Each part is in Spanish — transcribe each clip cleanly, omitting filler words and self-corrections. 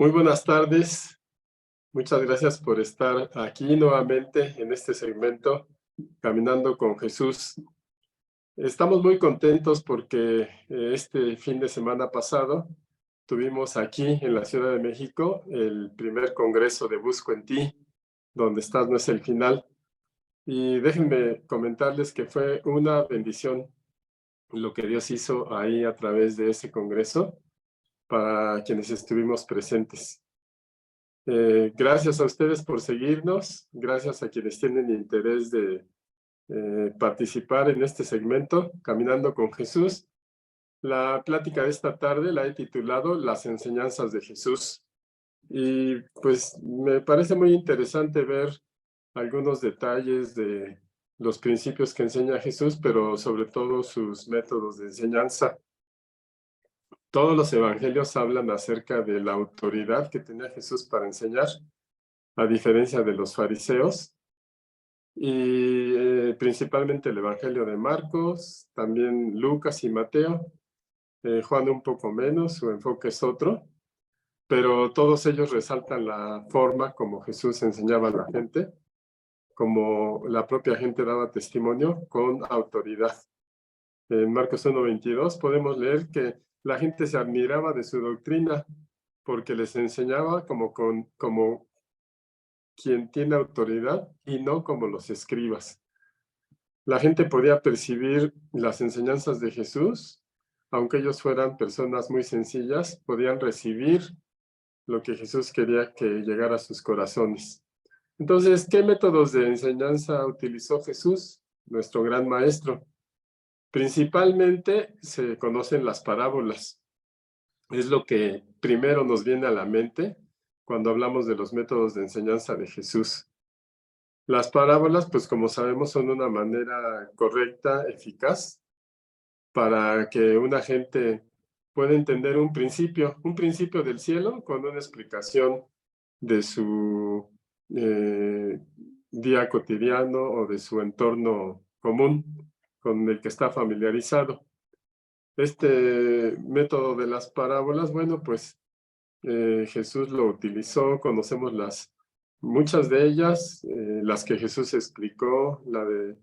Muy buenas tardes. Muchas gracias por estar aquí nuevamente en este segmento, Caminando con Jesús. Estamos muy contentos porque este fin de semana pasado tuvimos aquí en la Ciudad de México el primer congreso de Busco en Ti, donde estás no es el final. Y déjenme comentarles que fue una bendición lo que Dios hizo ahí a través de ese congreso para quienes estuvimos presentes. Gracias a ustedes por seguirnos, gracias a quienes tienen interés de participar en este segmento, Caminando con Jesús. La plática de esta tarde la he titulado Las enseñanzas de Jesús. Y pues me parece muy interesante ver algunos detalles de los principios que enseña Jesús, pero sobre todo sus métodos de enseñanza. Todos los evangelios hablan acerca de la autoridad que tenía Jesús para enseñar, a diferencia de los fariseos, y principalmente el Evangelio de Marcos, también Lucas y Mateo, Juan un poco menos, su enfoque es otro, pero todos ellos resaltan la forma como Jesús enseñaba a la gente, como la propia gente daba testimonio con autoridad. En Marcos 1:22 podemos leer que la gente se admiraba de su doctrina porque les enseñaba como quien tiene autoridad y no como los escribas. La gente podía percibir las enseñanzas de Jesús, aunque ellos fueran personas muy sencillas, podían recibir lo que Jesús quería que llegara a sus corazones. Entonces, ¿qué métodos de enseñanza utilizó Jesús, nuestro gran maestro? Principalmente se conocen las parábolas. Es lo que primero nos viene a la mente cuando hablamos de los métodos de enseñanza de Jesús. Las parábolas, pues como sabemos, son una manera correcta, eficaz, para que una gente pueda entender un principio del cielo con una explicación de su día cotidiano o de su entorno común con el que está familiarizado. Este método de las parábolas, bueno, pues Jesús lo utilizó, conocemos muchas de ellas, las que Jesús explicó, la de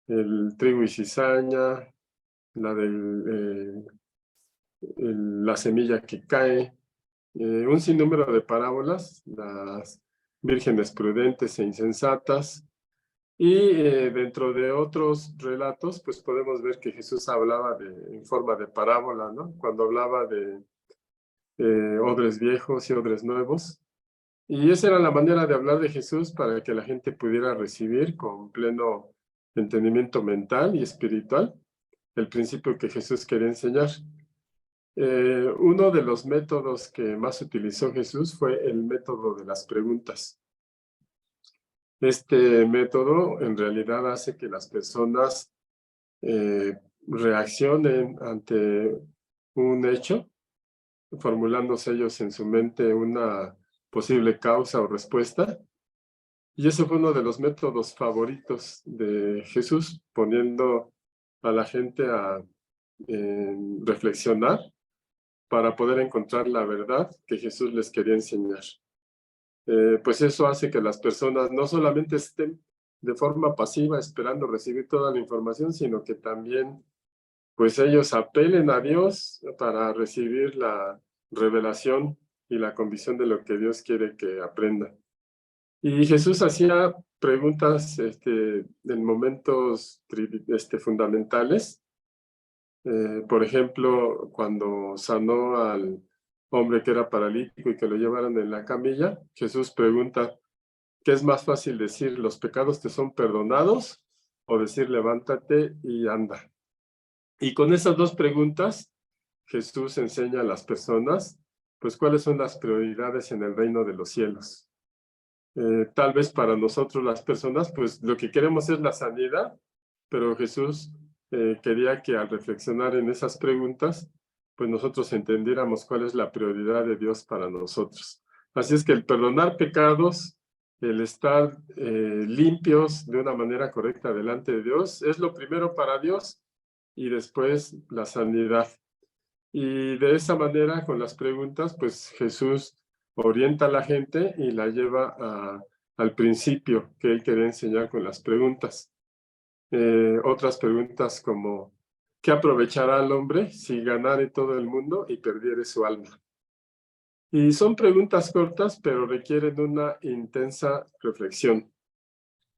el trigo y cizaña, la de la semilla que cae, un sinnúmero de parábolas, las vírgenes prudentes e insensatas, y dentro de otros relatos, pues podemos ver que Jesús hablaba en forma de parábola, ¿no? Cuando hablaba de odres viejos y odres nuevos. Y esa era la manera de hablar de Jesús para que la gente pudiera recibir con pleno entendimiento mental y espiritual el principio que Jesús quería enseñar. Uno de los métodos que más utilizó Jesús fue el método de las preguntas. Este método en realidad hace que las personas reaccionen ante un hecho, formulándose ellos en su mente una posible causa o respuesta. Y ese fue uno de los métodos favoritos de Jesús, poniendo a la gente a reflexionar para poder encontrar la verdad que Jesús les quería enseñar. Pues eso hace que las personas no solamente estén de forma pasiva esperando recibir toda la información, sino que también pues ellos apelen a Dios para recibir la revelación y la convicción de lo que Dios quiere que aprendan. Y Jesús hacía preguntas en momentos fundamentales. Por ejemplo, cuando sanó al hombre que era paralítico y que lo llevaron en la camilla, Jesús pregunta, ¿qué es más fácil decir, los pecados te son perdonados? O decir, levántate y anda. Y con esas dos preguntas, Jesús enseña a las personas, pues, cuáles son las prioridades en el reino de los cielos. Tal vez para nosotros las personas, pues lo que queremos es la sanidad, pero Jesús quería que al reflexionar en esas preguntas, pues nosotros entendiéramos cuál es la prioridad de Dios para nosotros. Así es que el perdonar pecados, el estar limpios de una manera correcta delante de Dios, es lo primero para Dios y después la sanidad. Y de esa manera, con las preguntas, pues Jesús orienta a la gente y la lleva al principio que él quería enseñar con las preguntas. Otras preguntas como, ¿qué aprovechará el hombre si ganare todo el mundo y perdiere su alma? Y son preguntas cortas, pero requieren una intensa reflexión,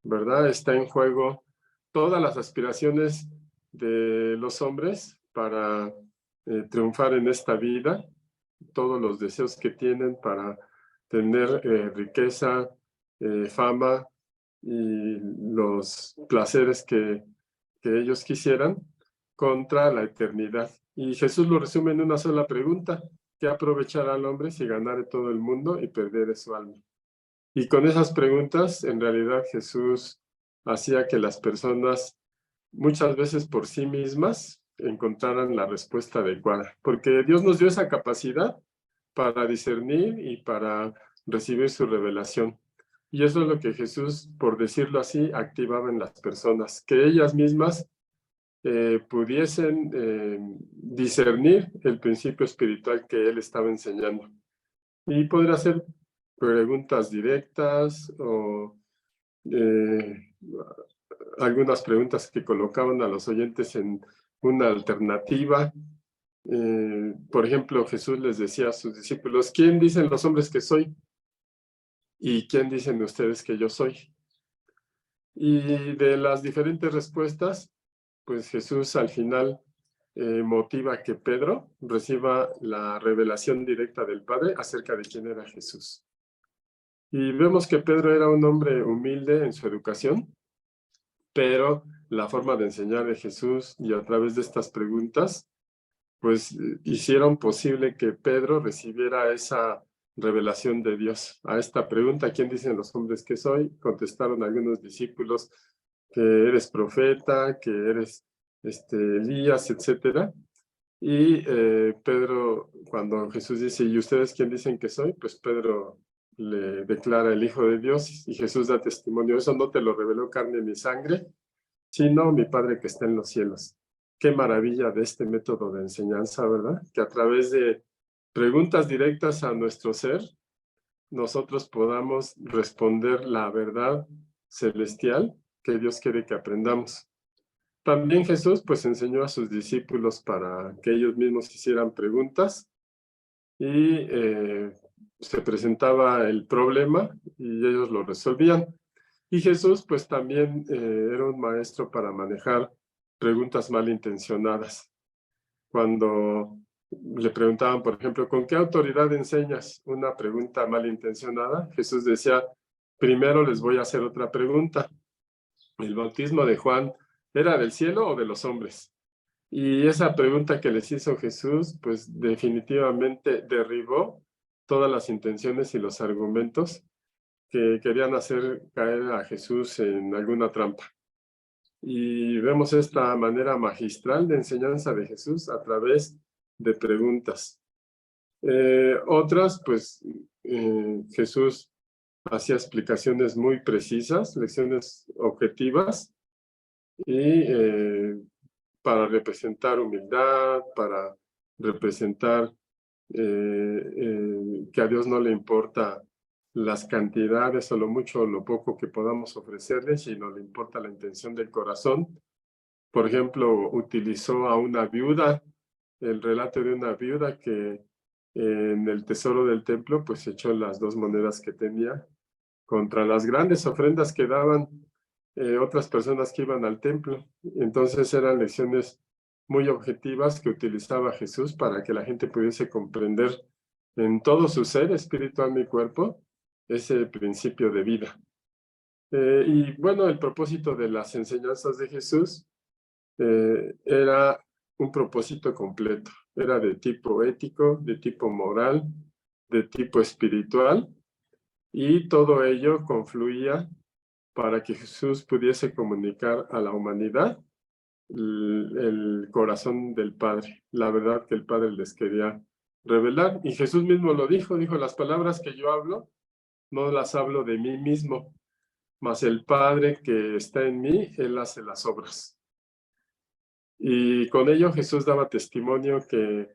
¿verdad? Está en juego todas las aspiraciones de los hombres para triunfar en esta vida, todos los deseos que tienen para tener riqueza, fama y los placeres que ellos quisieran contra la eternidad. Y Jesús lo resume en una sola pregunta: ¿qué aprovechará al hombre si ganare todo el mundo y perdiere su alma? Y con esas preguntas, en realidad Jesús hacía que las personas, muchas veces por sí mismas, encontraran la respuesta adecuada, porque Dios nos dio esa capacidad para discernir y para recibir su revelación. Y eso es lo que Jesús, por decirlo así, activaba en las personas, que ellas mismas pudiesen discernir el principio espiritual que él estaba enseñando. Y poder hacer preguntas directas o algunas preguntas que colocaban a los oyentes en una alternativa. Por ejemplo, Jesús les decía a sus discípulos: ¿quién dicen los hombres que soy? ¿Y quién dicen ustedes que yo soy? Y de las diferentes respuestas, pues Jesús al final motiva a que Pedro reciba la revelación directa del Padre acerca de quién era Jesús. Y vemos que Pedro era un hombre humilde en su educación, pero la forma de enseñar de Jesús y a través de estas preguntas, pues hicieron posible que Pedro recibiera esa revelación de Dios. A esta pregunta, ¿quién dicen los hombres que soy?, contestaron algunos discípulos que eres profeta, que eres Elías, etcétera. Y Pedro, cuando Jesús dice, ¿y ustedes quién dicen que soy?, pues Pedro le declara el Hijo de Dios, y Jesús da testimonio: eso no te lo reveló carne ni sangre, sino mi Padre que está en los cielos. Qué maravilla de este método de enseñanza, ¿verdad? Que a través de preguntas directas a nuestro ser, nosotros podamos responder la verdad celestial que Dios quiere que aprendamos. También Jesús pues enseñó a sus discípulos para que ellos mismos hicieran preguntas y se presentaba el problema y ellos lo resolvían. Y Jesús pues también era un maestro para manejar preguntas malintencionadas. Cuando le preguntaban, por ejemplo, ¿con qué autoridad enseñas? Una pregunta malintencionada, Jesús decía: primero les voy a hacer otra pregunta. ¿El bautismo de Juan era del cielo o de los hombres? Y esa pregunta que les hizo Jesús, pues definitivamente derribó todas las intenciones y los argumentos que querían hacer caer a Jesús en alguna trampa. Y vemos esta manera magistral de enseñanza de Jesús a través de preguntas. Otras, pues Jesús hacía explicaciones muy precisas, lecciones objetivas, y para representar humildad, para representar que a Dios no le importa las cantidades o lo mucho o lo poco que podamos ofrecerle, sino le importa la intención del corazón. Por ejemplo, utilizó a una viuda, el relato de una viuda que en el tesoro del templo pues echó las 2 monedas que tenía contra las grandes ofrendas que daban otras personas que iban al templo. Entonces eran lecciones muy objetivas que utilizaba Jesús para que la gente pudiese comprender en todo su ser, espíritu, alma y cuerpo, ese principio de vida. Y bueno, el propósito de las enseñanzas de Jesús era un propósito completo. Era de tipo ético, de tipo moral, de tipo espiritual, y todo ello confluía para que Jesús pudiese comunicar a la humanidad el corazón del Padre, la verdad que el Padre les quería revelar. Y Jesús mismo lo dijo: las palabras que yo hablo, no las hablo de mí mismo, mas el Padre que está en mí, Él hace las obras. Y con ello Jesús daba testimonio que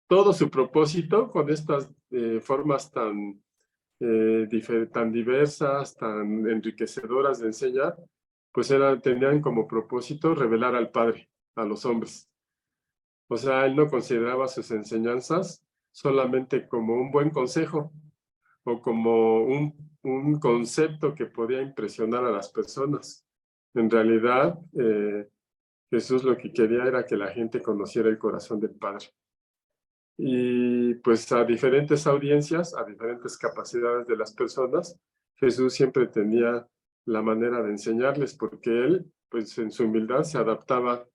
todo su propósito con estas formas tan diversas, tan enriquecedoras de enseñar, pues tenían como propósito revelar al Padre a los hombres. O sea, él no consideraba sus enseñanzas solamente como un buen consejo o como un concepto que podía impresionar a las personas. En realidad, Jesús lo que quería era que la gente conociera el corazón del Padre. Y pues a diferentes audiencias, a diferentes capacidades de las personas, Jesús siempre tenía la manera de enseñarles, porque él, pues en su humildad, se adaptaba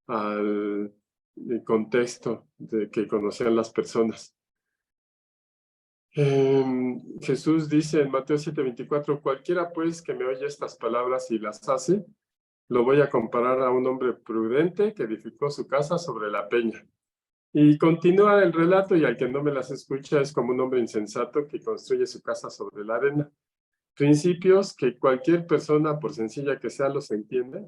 al contexto de que conocían las personas. Jesús dice en Mateo 7:24, cualquiera pues que me oye estas palabras y las hace, lo voy a comparar a un hombre prudente que edificó su casa sobre la peña. Y continúa el relato, y al que no me las escucha es como un hombre insensato que construye su casa sobre la arena. Principios que cualquier persona, por sencilla que sea, los entiende,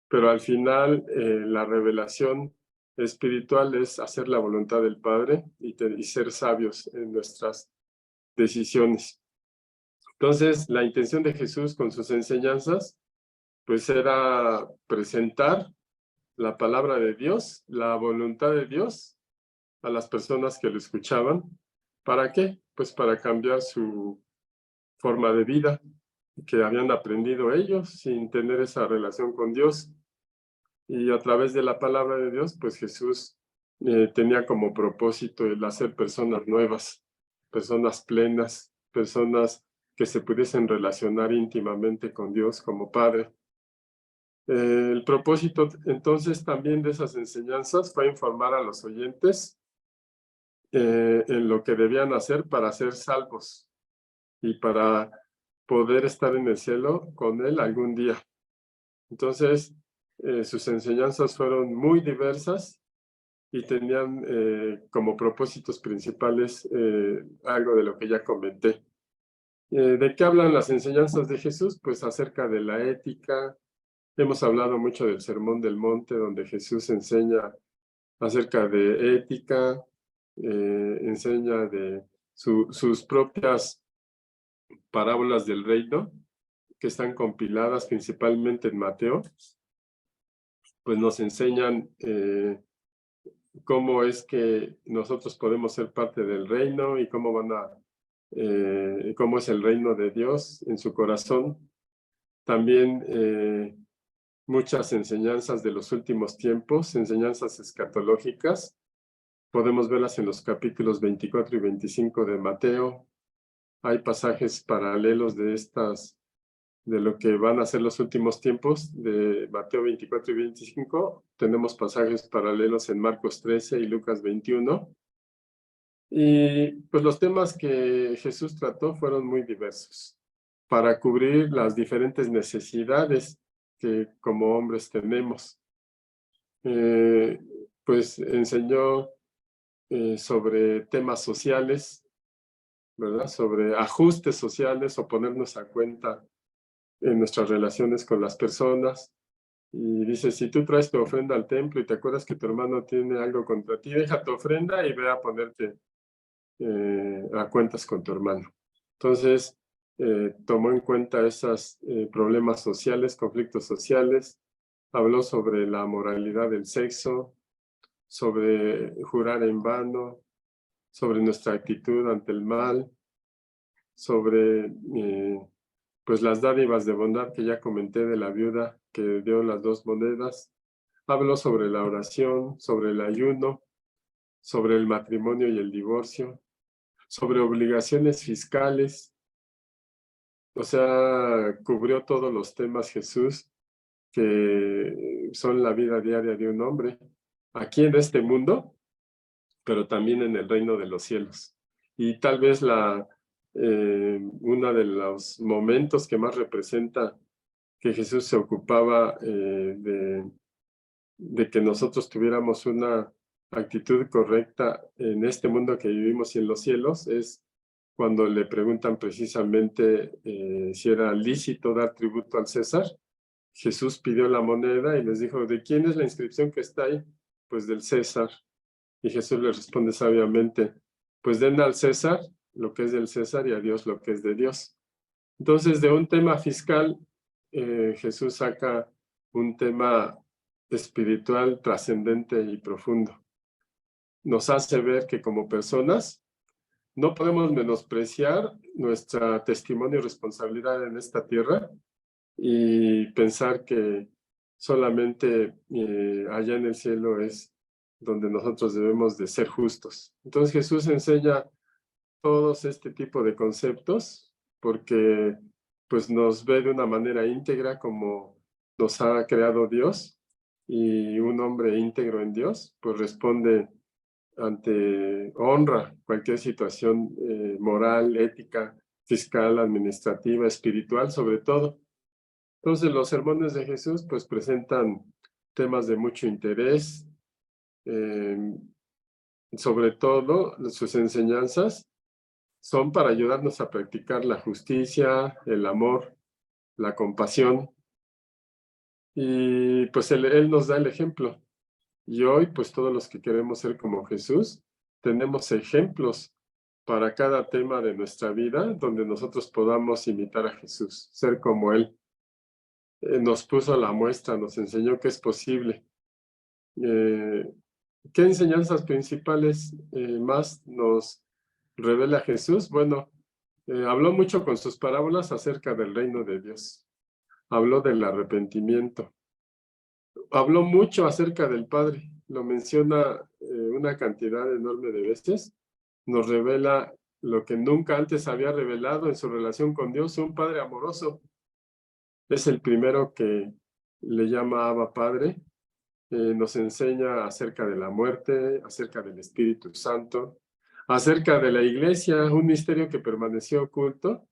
pero al final la revelación espiritual es hacer la voluntad del Padre y ser sabios en nuestras decisiones. Entonces, la intención de Jesús con sus enseñanzas, pues era presentar la palabra de Dios, la voluntad de Dios a las personas que lo escuchaban. ¿Para qué? Pues para cambiar su forma de vida que habían aprendido ellos sin tener esa relación con Dios. Y a través de la palabra de Dios, pues Jesús tenía como propósito el hacer personas nuevas, personas plenas, personas que se pudiesen relacionar íntimamente con Dios como Padre. El propósito entonces también de esas enseñanzas fue informar a los oyentes en lo que debían hacer para ser salvos y para poder estar en el cielo con Él algún día. Entonces, sus enseñanzas fueron muy diversas y tenían como propósitos principales algo de lo que ya comenté. ¿De qué hablan las enseñanzas de Jesús? Pues acerca de la ética. Hemos hablado mucho del Sermón del Monte, donde Jesús enseña acerca de ética, enseña de sus propias parábolas del reino, que están compiladas principalmente en Mateo, pues nos enseñan cómo es que nosotros podemos ser parte del reino y cómo cómo es el reino de Dios en su corazón. También muchas enseñanzas de los últimos tiempos, enseñanzas escatológicas. Podemos verlas en los capítulos 24 y 25 de Mateo. Hay pasajes paralelos de lo que van a ser los últimos tiempos de Mateo 24 y 25. Tenemos pasajes paralelos en Marcos 13 y Lucas 21. Y pues los temas que Jesús trató fueron muy diversos para cubrir las diferentes necesidades que como hombres tenemos. Pues enseñó sobre temas sociales, ¿verdad? Sobre ajustes sociales o ponernos a cuenta en nuestras relaciones con las personas. Y dice, si tú traes tu ofrenda al templo y te acuerdas que tu hermano tiene algo contra ti, deja tu ofrenda y ve a ponerte a cuentas con tu hermano. Entonces, tomó en cuenta esos problemas sociales, conflictos sociales, habló sobre la moralidad del sexo, sobre jurar en vano, sobre nuestra actitud ante el mal, sobre pues las dádivas de bondad que ya comenté de la viuda que dio las 2 monedas. Habló sobre la oración, sobre el ayuno, sobre el matrimonio y el divorcio, sobre obligaciones fiscales. O sea, cubrió todos los temas Jesús que son la vida diaria de un hombre aquí en este mundo, pero también en el reino de los cielos. Y tal vez uno de los momentos que más representa que Jesús se ocupaba de que nosotros tuviéramos una actitud correcta en este mundo que vivimos y en los cielos, es cuando le preguntan precisamente si era lícito dar tributo al César. Jesús pidió la moneda y les dijo, ¿de quién es la inscripción que está ahí? Pues del César. Y Jesús le responde sabiamente, pues den al César lo que es del César y a Dios lo que es de Dios. Entonces, de un tema fiscal, Jesús saca un tema espiritual trascendente y profundo. Nos hace ver que como personas no podemos menospreciar nuestra testimonio y responsabilidad en esta tierra y pensar que solamente allá en el cielo es donde nosotros debemos de ser justos. Entonces Jesús enseña todos este tipo de conceptos porque pues nos ve de una manera íntegra como nos ha creado Dios, y un hombre íntegro en Dios pues responde ante honra cualquier situación moral, ética, fiscal, administrativa, espiritual, sobre todo. Entonces, los sermones de Jesús pues presentan temas de mucho interés, eh, sobre todo sus enseñanzas son para ayudarnos a practicar la justicia, el amor, la compasión, y pues él nos da el ejemplo. Y hoy, pues todos los que queremos ser como Jesús, tenemos ejemplos para cada tema de nuestra vida donde nosotros podamos imitar a Jesús, ser como Él. Nos puso la muestra, nos enseñó que es posible. Eh, ¿Qué enseñanzas principales más nos revela Jesús? Bueno, habló mucho con sus parábolas acerca del reino de Dios. Habló del arrepentimiento. Habló mucho acerca del Padre. Lo menciona una cantidad enorme de veces. Nos revela lo que nunca antes había revelado en su relación con Dios, un Padre amoroso. Es el primero que le llama Abba Padre. Nos enseña acerca de la muerte, acerca del Espíritu Santo, acerca de la iglesia, un misterio que permaneció oculto.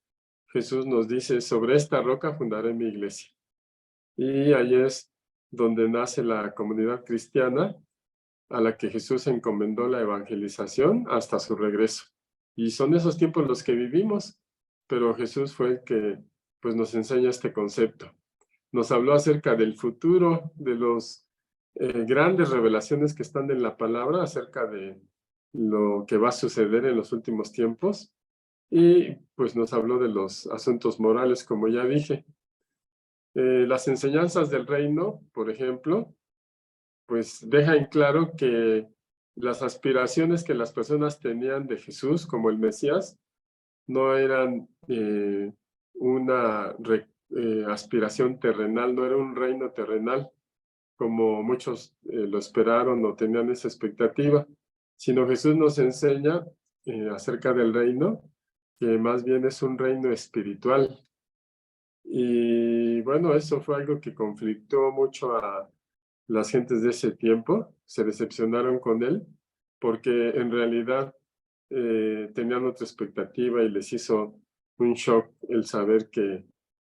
Jesús nos dice, sobre esta roca fundaré mi iglesia. Y ahí es donde nace la comunidad cristiana a la que Jesús encomendó la evangelización hasta su regreso. Y son esos tiempos los que vivimos, pero Jesús fue el que pues, nos enseña este concepto. Nos habló acerca del futuro, de los grandes revelaciones que están en la palabra acerca de lo que va a suceder en los últimos tiempos, y pues nos habló de los asuntos morales, como ya dije. Las enseñanzas del reino, por ejemplo, pues deja en claro que las aspiraciones que las personas tenían de Jesús como el Mesías no eran una aspiración terrenal, no era un reino terrenal, como muchos lo esperaron o tenían esa expectativa, sino Jesús nos enseña acerca del reino, que más bien es un reino espiritual. Y bueno, eso fue algo que conflictó mucho a las gentes de ese tiempo, se decepcionaron con él, porque en realidad tenían otra expectativa y les hizo un shock el saber que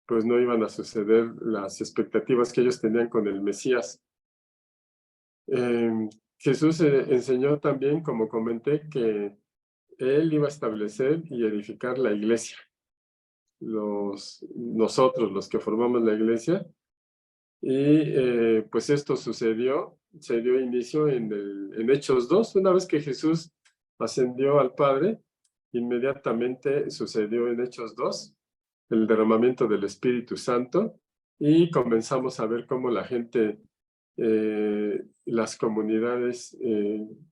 pues no iban a suceder las expectativas que ellos tenían con el Mesías. Jesús enseñó también, como comenté, que él iba a establecer y edificar la iglesia. Nosotros, los que formamos la iglesia, y pues esto sucedió, se dio inicio en Hechos 2. Una vez que Jesús ascendió al Padre, inmediatamente sucedió en Hechos 2 el derramamiento del Espíritu Santo, y comenzamos a ver cómo la gente, las comunidades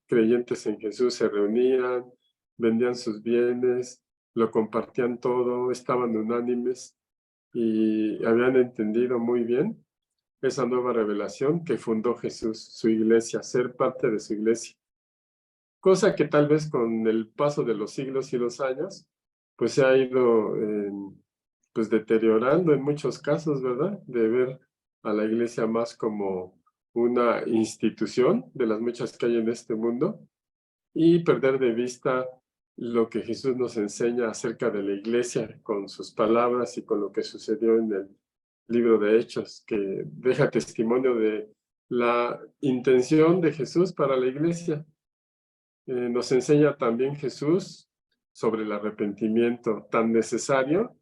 creyentes en Jesús se reunían, vendían sus bienes, lo compartían todo, estaban unánimes y habían entendido muy bien esa nueva revelación que fundó Jesús, su iglesia, ser parte de su iglesia. Cosa que tal vez con el paso de los siglos y los años, pues se ha ido pues deteriorando en muchos casos, ¿verdad? De ver a la iglesia más como una institución de las muchas que hay en este mundo, y perder de vista lo que Jesús nos enseña acerca de la iglesia con sus palabras y con lo que sucedió en el libro de Hechos, que deja testimonio de la intención de Jesús para la iglesia. Nos enseña también Jesús sobre el arrepentimiento tan necesario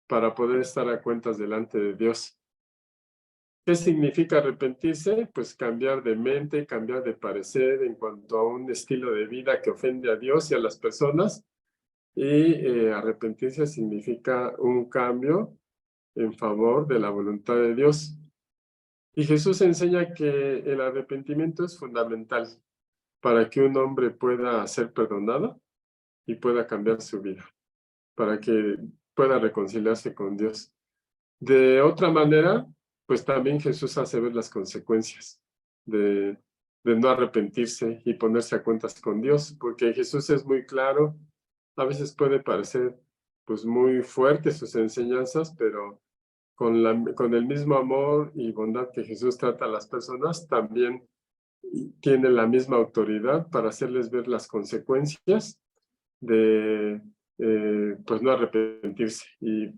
para poder estar a cuentas delante de Dios. ¿Qué significa arrepentirse? Pues cambiar de mente, cambiar de parecer en cuanto a un estilo de vida que ofende a Dios y a las personas. Y arrepentirse significa un cambio en favor de la voluntad de Dios. Y Jesús enseña que el arrepentimiento es fundamental para que un hombre pueda ser perdonado y pueda cambiar su vida, para que pueda reconciliarse con Dios. De otra manera, pues también Jesús hace ver las consecuencias de, de no arrepentirse y ponerse a cuentas con Dios, porque Jesús es muy claro. A veces puede parecer pues muy fuertes sus enseñanzas, pero con el mismo amor y bondad que Jesús trata a las personas, también tiene la misma autoridad para hacerles ver las consecuencias de pues no arrepentirse y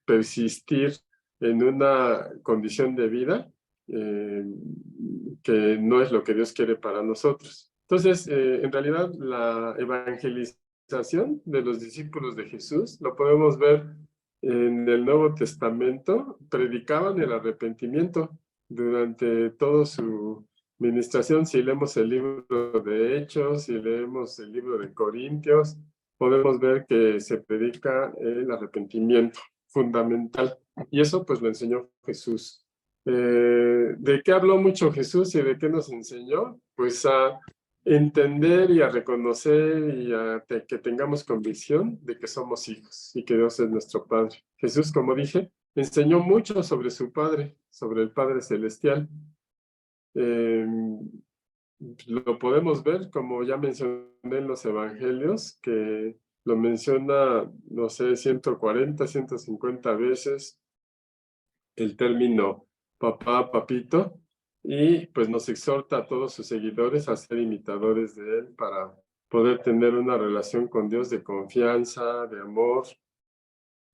persistir en una condición de vida que no es lo que Dios quiere para nosotros. Entonces, en realidad, la evangelización de los discípulos de Jesús lo podemos ver en el Nuevo Testamento. Predicaban el arrepentimiento durante toda su ministración. Si leemos el libro de Hechos, si leemos el libro de Corintios, podemos ver que se predica el arrepentimiento fundamental. Y eso pues lo enseñó Jesús. ¿De qué habló mucho Jesús y de qué nos enseñó? Pues a entender y a reconocer y a que tengamos convicción de que somos hijos y que Dios es nuestro Padre. Jesús, como dije, enseñó mucho sobre su Padre, sobre el Padre Celestial. Lo podemos ver, como ya mencioné en los evangelios, que lo menciona, no sé, 140, 150 veces el término papá, papito, y pues nos exhorta a todos sus seguidores a ser imitadores de él para poder tener una relación con Dios de confianza, de amor,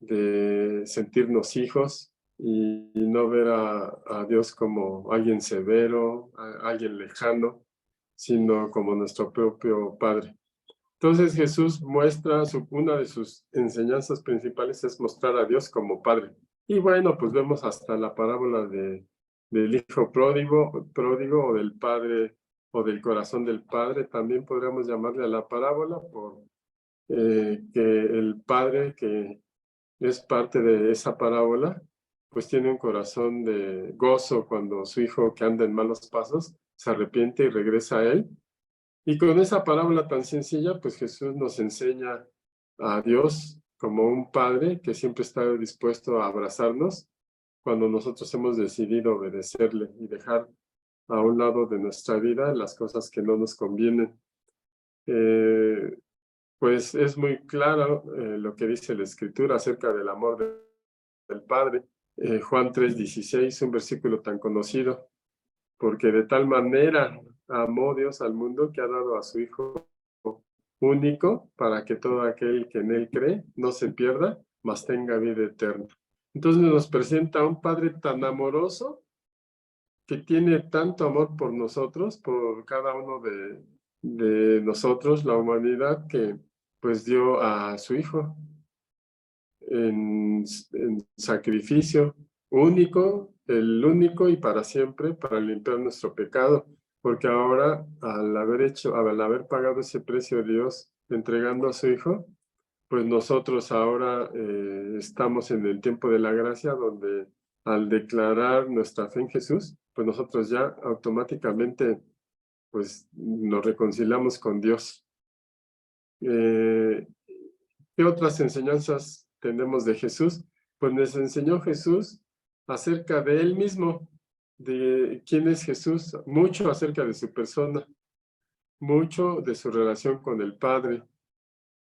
de sentirnos hijos y no ver a Dios como alguien severo, alguien lejano, sino como nuestro propio Padre. Entonces Jesús muestra, una de sus enseñanzas principales es mostrar a Dios como Padre. Y bueno, pues vemos hasta la parábola del hijo pródigo o del padre o del corazón del padre, también podríamos llamarle a la parábola por que el padre que es parte de esa parábola, pues tiene un corazón de gozo cuando su hijo que anda en malos pasos se arrepiente y regresa a él. Y con esa parábola tan sencilla, pues Jesús nos enseña a Dios como un padre que siempre está dispuesto a abrazarnos cuando nosotros hemos decidido obedecerle y dejar a un lado de nuestra vida las cosas que no nos convienen. Pues es muy claro lo que dice la Escritura acerca del amor del Padre. Juan 3:16, un versículo tan conocido, porque de tal manera amó Dios al mundo que ha dado a su Hijo único para que todo aquel que en él cree no se pierda, mas tenga vida eterna. Entonces nos presenta a un Padre tan amoroso que tiene tanto amor por nosotros, por cada uno de nosotros, la humanidad, que pues dio a su Hijo en sacrificio único, el único y para siempre, para limpiar nuestro pecado, porque ahora al haber pagado ese precio de Dios entregando a su Hijo, pues nosotros ahora estamos en el tiempo de la gracia, donde al declarar nuestra fe en Jesús, pues nosotros ya automáticamente pues nos reconciliamos con Dios. ¿Qué otras enseñanzas tenemos de Jesús? Pues nos enseñó Jesús acerca de él mismo, de quién es Jesús, mucho acerca de su persona, mucho de su relación con el Padre.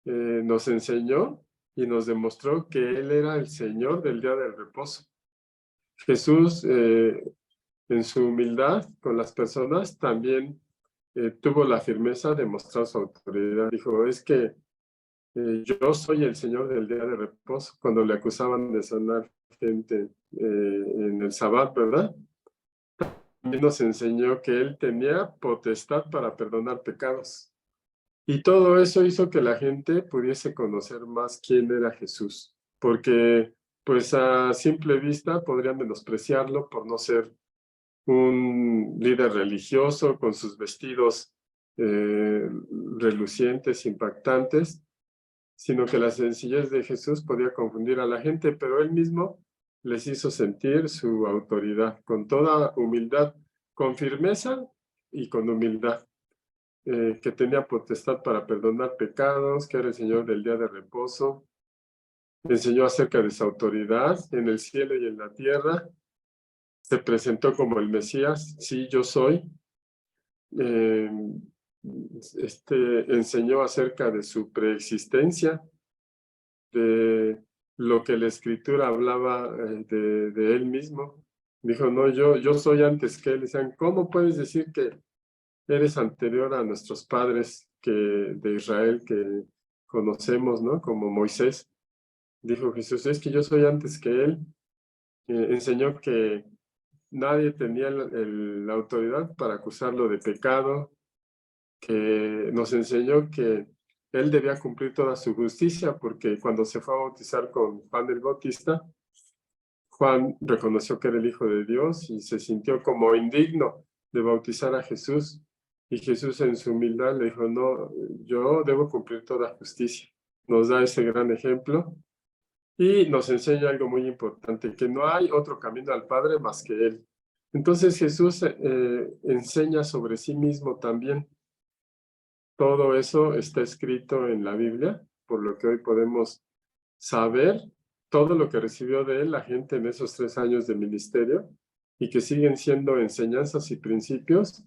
Nos enseñó y nos demostró que él era el Señor del día del reposo. Jesús, en su humildad con las personas, también tuvo la firmeza de mostrar su autoridad. Dijo, es que yo soy el Señor del día de reposo, cuando le acusaban de sanar gente en el Sabbat, ¿verdad? También nos enseñó que él tenía potestad para perdonar pecados. Y todo eso hizo que la gente pudiese conocer más quién era Jesús, porque pues a simple vista podrían menospreciarlo por no ser un líder religioso con sus vestidos relucientes, impactantes, sino que la sencillez de Jesús podía confundir a la gente, pero él mismo les hizo sentir su autoridad con toda humildad, con firmeza y con humildad, que tenía potestad para perdonar pecados, que era el Señor del día de reposo. Enseñó acerca de su autoridad en el cielo y en la tierra. Se presentó como el Mesías, sí, yo soy. Eh, enseñó acerca de su preexistencia, de lo que la Escritura hablaba de él mismo. Dijo, no, yo soy antes que él. Decían, ¿cómo puedes decir que eres anterior a nuestros padres de Israel que conocemos, ¿no? Como Moisés. Dijo Jesús, es que yo soy antes que él. Enseñó que nadie tenía la autoridad para acusarlo de pecado, que nos enseñó que él debía cumplir toda su justicia, porque cuando se fue a bautizar con Juan el Bautista, Juan reconoció que era el Hijo de Dios y se sintió como indigno de bautizar a Jesús. Y Jesús en su humildad le dijo, no, yo debo cumplir toda justicia. Nos da ese gran ejemplo y nos enseña algo muy importante, que no hay otro camino al Padre más que Él. Entonces Jesús enseña sobre sí mismo también. Todo eso está escrito en la Biblia, por lo que hoy podemos saber todo lo que recibió de él la gente en esos 3 años de ministerio y que siguen siendo enseñanzas y principios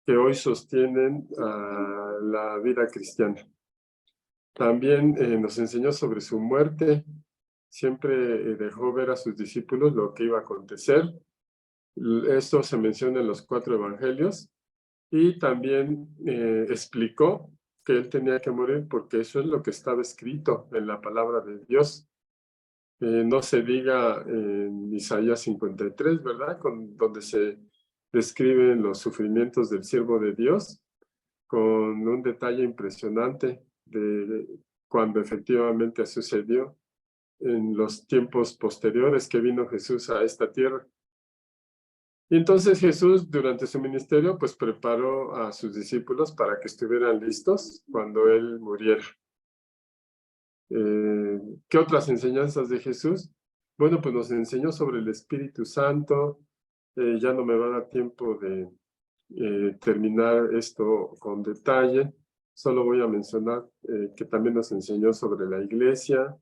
que hoy sostienen a la vida cristiana. También nos enseñó sobre su muerte, siempre dejó ver a sus discípulos lo que iba a acontecer. Esto se menciona en los 4 evangelios y también explicó que él tenía que morir porque eso es lo que estaba escrito en la palabra de Dios. No se diga en Isaías 53, ¿verdad? Donde se describen los sufrimientos del siervo de Dios con un detalle impresionante de cuando efectivamente sucedió en los tiempos posteriores que vino Jesús a esta tierra. Y entonces Jesús durante su ministerio pues preparó a sus discípulos para que estuvieran listos cuando él muriera. ¿Qué otras enseñanzas de Jesús? Bueno, pues nos enseñó sobre el Espíritu Santo. Ya no me va a dar tiempo de terminar esto con detalle. Solo voy a mencionar que también nos enseñó sobre la iglesia,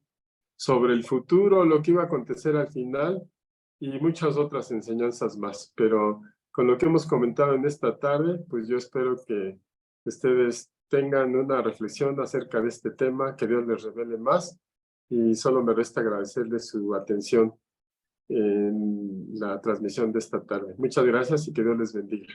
sobre el futuro, lo que iba a acontecer al final y muchas otras enseñanzas más. Pero con lo que hemos comentado en esta tarde, pues yo espero que ustedes tengan una reflexión acerca de este tema, que Dios les revele más y solo me resta agradecerles su atención en la transmisión de esta tarde. Muchas gracias y que Dios les bendiga.